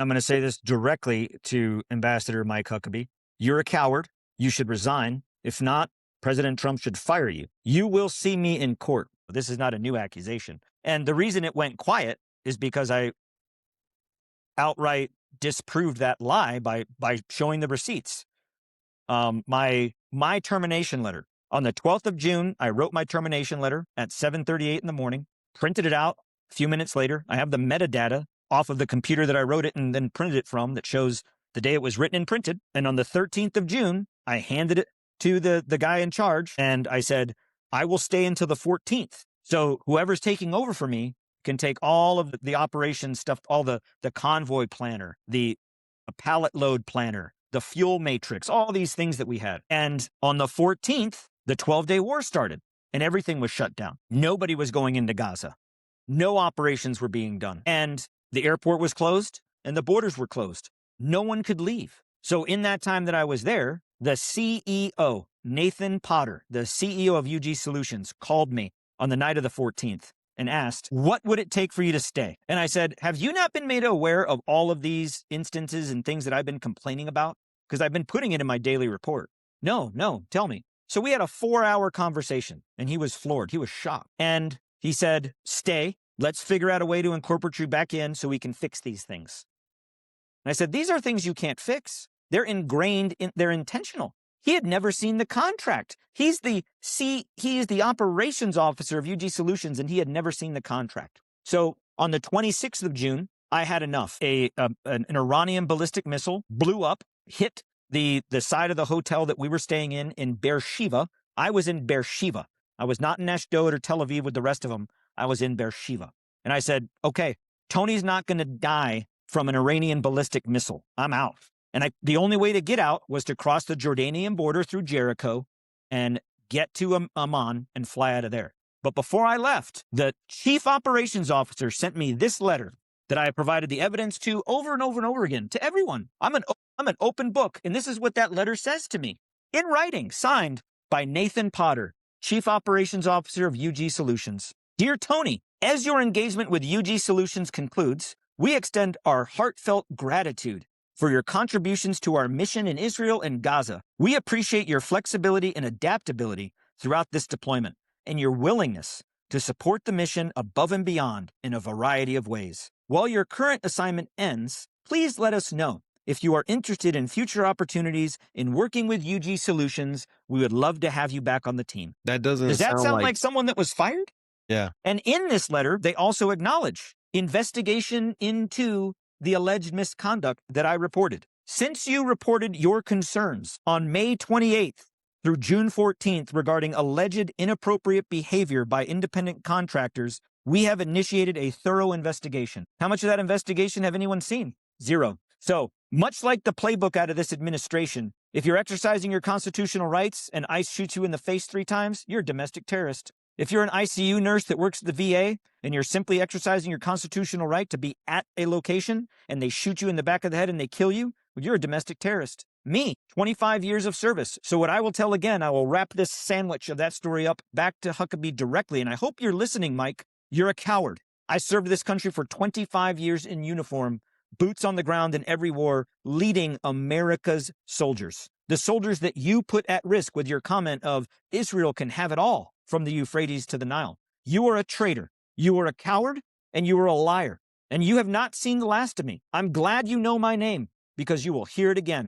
I'm going to say this directly to Ambassador Mike Huckabee. You're a coward. You should resign. If not, President Trump should fire you. You will see me in court. This is not a new accusation. And the reason it went quiet is because I outright disproved that lie by showing the receipts. My termination letter. On the 12th of June, I wrote my termination letter at 7:38 in the morning, printed it out a few minutes later. I have the metadata off of the computer that I wrote it and then printed it from that shows the day it was written and printed. And on the 13th of June, I handed it to the guy in charge and I said, I will stay until the 14th. So whoever's taking over for me can take all of the operation stuff, all the convoy planner, the pallet load planner, the fuel matrix, all these things that we had. And on the 14th, the 12-day war started and everything was shut down. Nobody was going into Gaza. No operations were being done. And the airport was closed and the borders were closed. No one could leave. So in that time that I was there, the CEO, Nathan Potter, the CEO of UG Solutions, called me on the night of the 14th and asked, what would it take for you to stay? And I said, have you not been made aware of all of these instances and things that I've been complaining about? Because I've been putting it in my daily report. No, tell me. So we had a 4-hour conversation and he was floored. He was shocked. And he said, stay. Let's figure out a way to incorporate you back in so we can fix these things. And I said, these are things you can't fix. They're ingrained they're intentional. He had never seen the contract. He is the operations officer of UG Solutions, and he had never seen the contract. So on the 26th of June, I had enough. An Iranian ballistic missile blew up, hit the side of the hotel that we were staying in Beersheba. I was in Beersheba. I was not in Ashdod or Tel Aviv with the rest of them. I was in Beersheba. And I said, okay, Tony's not going to die from an Iranian ballistic missile. I'm out. And the only way to get out was to cross the Jordanian border through Jericho and get to Amman and fly out of there. But before I left, the chief operations officer sent me this letter that I provided the evidence to over and over and over again to everyone. I'm an open book. And this is what that letter says to me in writing, signed by Nathan Potter, chief operations officer of UG Solutions. Dear Tony, as your engagement with UG Solutions concludes, we extend our heartfelt gratitude for your contributions to our mission in Israel and Gaza. We appreciate your flexibility and adaptability throughout this deployment and your willingness to support the mission above and beyond in a variety of ways. While your current assignment ends, please let us know if you are interested in future opportunities in working with UG Solutions. We would love to have you back on the team. Does that sound like someone that was fired? Yeah. And in this letter, they also acknowledge investigation into the alleged misconduct that I reported. Since you reported your concerns on May 28th through June 14th regarding alleged inappropriate behavior by independent contractors, we have initiated a thorough investigation. How much of that investigation have anyone seen? Zero. So, much like the playbook out of this administration, if you're exercising your constitutional rights and ICE shoots you in the face 3 times, you're a domestic terrorist. If you're an ICU nurse that works at the VA and you're simply exercising your constitutional right to be at a location and they shoot you in the back of the head and they kill you, well, you're a domestic terrorist. Me, 25 years of service. So what I will tell again, I will wrap this sandwich of that story up back to Huckabee directly. And I hope you're listening, Mike. You're a coward. I served this country for 25 years in uniform, boots on the ground in every war, leading America's soldiers. The soldiers that you put at risk with your comment of Israel can have it all from the Euphrates to the Nile. You are a traitor. You are a coward and you are a liar. And you have not seen the last of me. I'm glad you know my name because you will hear it again.